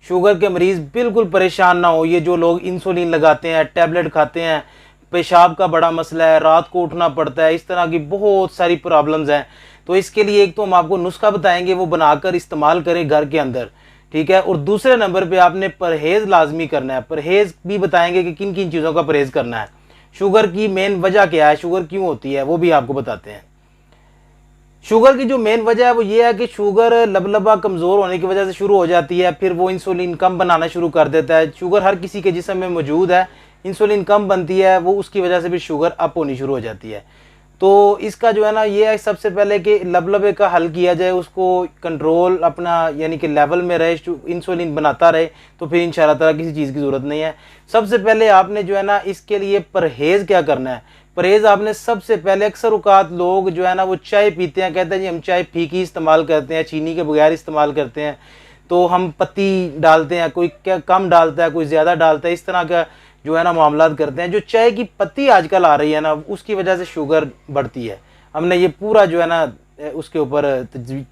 Sugar के मरीज़ बिल्कुल परेशान ना हो। ये जो लोग इंसुलिन लगाते हैं, टैबलेट खाते हैं, पेशाब का बड़ा मसला है, रात को उठना पड़ता है, इस तरह की बहुत सारी प्रॉब्लम्स हैं। तो इसके लिए एक तो हम आपको नुस्खा बताएंगे, वो बनाकर इस्तेमाल करें घर के अंदर, ठीक है। और दूसरे नंबर पे आपने परहेज़ लाजमी करना है। परहेज़ भी बताएंगे कि किन किन चीज़ों का परहेज़ करना है। शुगर की मेन वजह क्या है, शुगर क्यों होती है, वो भी आपको बताते हैं। शुगर की जो मेन वजह है वो ये है कि शुगर लबलबा कमज़ोर होने की वजह से शुरू हो जाती है, फिर वो इंसुलिन कम बनाना शुरू कर देता है। शुगर हर किसी के जिस्म में मौजूद है, इंसुलिन कम बनती है, वो उसकी वजह से भी शुगर अप होनी शुरू हो जाती है। तो इसका जो है ना ये है सबसे पहले कि लबलबे का हल किया जाए, उसको कंट्रोल अपना यानी कि लेवल में रहे, इंसुलिन बनाता रहे, तो फिर इंशाअल्लाह ताला किसी चीज़ की ज़रूरत नहीं है। सबसे पहले आपने जो है ना इसके लिए परहेज़ क्या करना है। परहेज़ आपने सबसे पहले, अक्सर औक़ात लोग जो है ना वो चाय पीते हैं, कहते हैं जी हम चाय फीकी इस्तेमाल करते हैं, चीनी के बगैर इस्तेमाल करते हैं, तो हम पत्ती डालते हैं, कोई क्या कम डालता है, कोई ज़्यादा डालता है, इस तरह का जो है ना मामलात करते हैं। जो चाय की पत्ती आजकल आ रही है ना, उसकी वजह से शुगर बढ़ती है। हमने ये पूरा जो है ना उसके ऊपर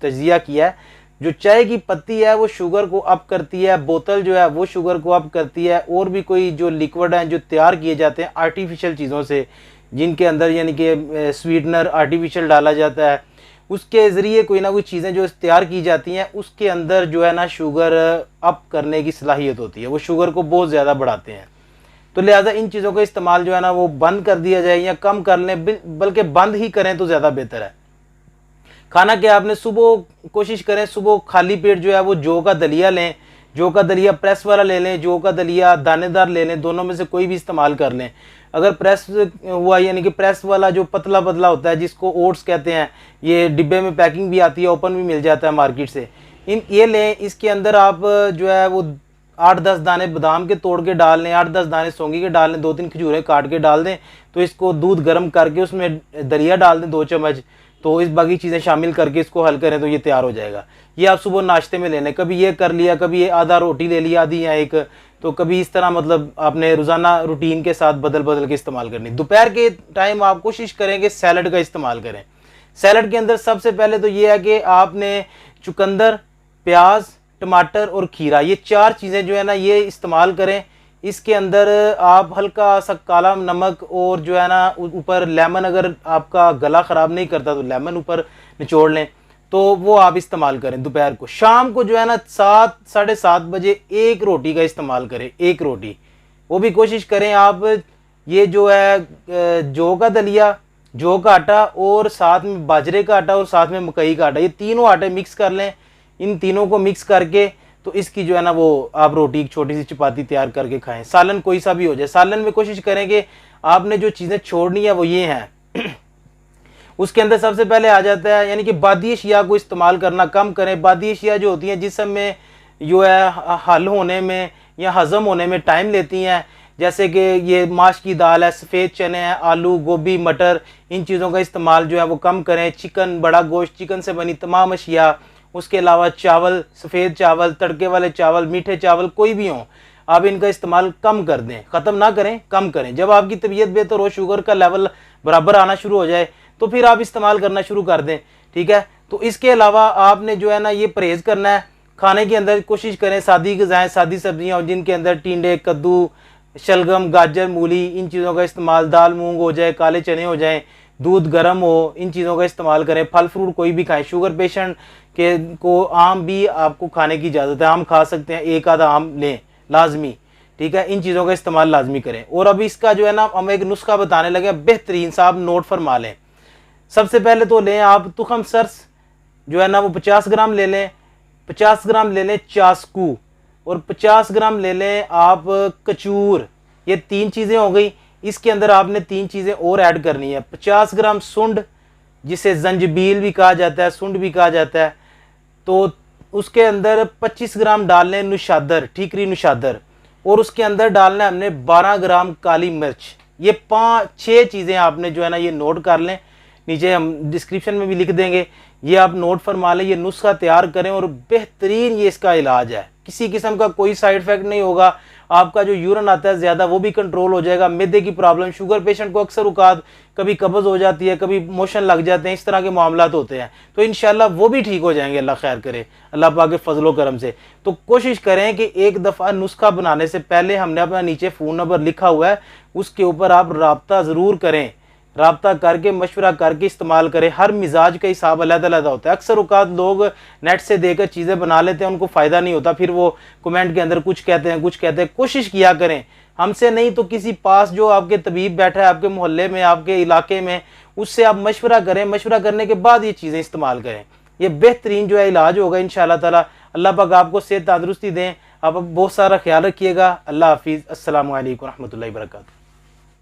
तजिया किया है। जो चाय की पत्ती है वो शुगर को अप करती है, बोतल जो है वो शुगर को अप करती है, और भी कोई जो लिक्विड हैं जो तैयार किए जाते हैं आर्टिफिशियल चीज़ों से, जिनके अंदर यानी कि स्वीटनर आर्टिफिशियल डाला जाता है, उसके ज़रिए कोई ना कोई चीज़ें जो तैयार की जाती हैं, उसके अंदर जो है ना शुगर अप करने की सलाहियत होती है, वो शुगर को बहुत ज़्यादा बढ़ाते हैं। तो लिहाजा इन चीज़ों का इस्तेमाल जो है ना वो बंद कर दिया जाए या कम कर लें, बल्कि बंद ही करें तो ज़्यादा बेहतर है। खाना क्या, आपने सुबह कोशिश करें सुबह खाली पेट जो है वो जौ का दलिया लें। जौ का दलिया प्रेस वाला ले लें, जौ का दलिया दानेदार ले लें, दोनों में से कोई भी इस्तेमाल कर लें। अगर प्रेस हुआ यानी कि प्रेस वाला जो पतला पतला होता है जिसको ओट्स कहते हैं, ये डिब्बे में पैकिंग भी आती है, ओपन भी मिल जाता है मार्केट से, ये लें। इसके अंदर आप जो है वो 8-10 दाने बादाम के तोड़ के डाल लें, 8-10 दाने सौंगी के डाल लें, 2-3 खजूरें काट के डाल दें। तो इसको दूध गर्म करके उसमें दलिया डाल दें 2 चम्मच, तो इस बाकी चीज़ें शामिल करके इसको हल करें तो ये तैयार हो जाएगा। ये आप सुबह नाश्ते में ले लें, कभी ये कर लिया, कभी ये आधा रोटी ले लिया आधी या एक, तो कभी इस तरह मतलब आपने रोज़ाना रूटीन के साथ बदल बदल के इस्तेमाल करनी। दोपहर के टाइम आप कोशिश करें कि सैलड का इस्तेमाल करें। सैलड के अंदर सबसे पहले तो ये है कि आपने चुकंदर, प्याज, टमाटर और खीरा, ये 4 चीज़ें जो है ना ये इस्तेमाल करें। इसके अंदर आप हल्का सा काला नमक और जो है ना ऊपर लेमन, अगर आपका गला ख़राब नहीं करता तो लेमन ऊपर निचोड़ लें, तो वो आप इस्तेमाल करें दोपहर को। शाम को जो है ना 7 साढ़े 7 बजे एक रोटी का इस्तेमाल करें, एक रोटी। वो भी कोशिश करें आप ये जो है जौ का दलिया, जौ का आटा और साथ में बाजरे का आटा और साथ में मकई का आटा, ये तीनों आटे मिक्स कर लें। इन तीनों को मिक्स करके तो इसकी जो है ना वो आप रोटी, एक छोटी सी चपाती तैयार करके खाएं। सालन कोई सा भी हो जाए, सालन में कोशिश करें कि आपने जो चीज़ें छोड़नी है वो ये हैं। उसके अंदर सबसे पहले आ जाता है यानी कि बादी अशिया को इस्तेमाल करना कम करें। बादी अशिया जो होती हैं जिसम में जो है हल होने में या हज़म होने में टाइम लेती हैं, जैसे कि ये माश की दाल है, सफ़ेद चने हैं, आलू, गोभी, मटर, इन चीज़ों का इस्तेमाल जो है वो कम करें। चिकन, बड़ा गोश्त, चिकन से बनी तमाम अशिया, उसके अलावा चावल, सफ़ेद चावल, तड़के वाले चावल, मीठे चावल, कोई भी हों, आप इनका इस्तेमाल कम कर दें, ख़त्म ना करें, कम करें। जब आपकी तबीयत बेहतर हो, शुगर का लेवल बराबर आना शुरू हो जाए, तो फिर आप इस्तेमाल करना शुरू कर दें, ठीक है। तो इसके अलावा आपने जो है ना ये परहेज़ करना है। खाने के अंदर कोशिश करें सादी ग़िज़ाएँ, सादी सब्जियाँ और जिनके अंदर टिंडे, कद्दू, शलगम, गाजर, मूली, इन चीज़ों का इस्तेमाल, दाल मूंग हो जाए, काले चने हो जाएँ, दूध गर्म हो, इन चीज़ों का इस्तेमाल करें। फल फ्रूट कोई भी खाएं। शुगर पेशेंट के को आम भी आपको खाने की इजाज़त है, आम खा सकते हैं, एक आधा आम लें लाजमी, ठीक है। इन चीज़ों का इस्तेमाल लाजमी करें। और अभी इसका जो है ना हम एक नुस्खा बताने लगे, बेहतरीन सा, आप नोट फरमा लें। सबसे पहले तो लें आप तुखम सरस जो है ना वो 50 ग्राम ले लें। 50 ग्राम ले लें चासकू, और 50 ग्राम ले लें आप कचूर। ये 3 चीज़ें हो गई। इसके अंदर आपने 3 चीज़ें और ऐड करनी है। 50 ग्राम सुंड, जिसे जंजबील भी कहा जाता है, सुंड भी कहा जाता है, तो उसके अंदर 25 ग्राम डालने नुशादर, ठीकरी नुशादर, और उसके अंदर डालना है हमने 12 ग्राम काली मिर्च। ये 5-6 चीज़ें आपने जो है ना ये नोट कर लें, नीचे हम डिस्क्रिप्शन में भी लिख देंगे। ये आप नोट फरमा लें, ये नुस्खा तैयार करें और बेहतरीन ये इसका इलाज है। किसी किस्म का कोई साइड इफेक्ट नहीं होगा। आपका जो यूरिन आता है ज़्यादा वो भी कंट्रोल हो जाएगा। मैदे की प्रॉब्लम, शुगर पेशेंट को अक्सर औकात कभी कब्ज़ हो जाती है, कभी मोशन लग जाते हैं, इस तरह के मामलात होते हैं, तो इंशाल्लाह वो भी ठीक हो जाएंगे, अल्लाह खैर करे, अल्लाह पाक के फजलो करम से। तो कोशिश करें कि एक दफ़ा नुस्खा बनाने से पहले हमने अपना नीचे फ़ोन नंबर लिखा हुआ है, उसके ऊपर आप रब्ता ज़रूर करें, रब्ता करके मशवरा करके इस्तेमाल करें। हर मिजाज का हिसाब अलग-अलग होता है। अक्सर औकात लोग नेट से देकर चीज़ें बना लेते हैं, उनको फ़ायदा नहीं होता, फिर वो कमेंट के अंदर कुछ कहते हैं कुछ कहते हैं। कोशिश किया करें, हमसे नहीं तो किसी पास जो आपके तबीब बैठा है आपके मोहल्ले में, आपके इलाके में, उससे आप मशवरा करें। मशवरा करने के बाद ये चीज़ें इस्तेमाल करें। ये बेहतरीन जो है इलाज होगा इंशाअल्लाह ताला। अल्लाह पाक आपको सेहत तंदुरुस्ती दें। आप बहुत सारा ख्याल रखिएगा। अल्लाह हाफिज़। अस्सलामु अलैकुम रहमतुल्लाहि व बरकातहू।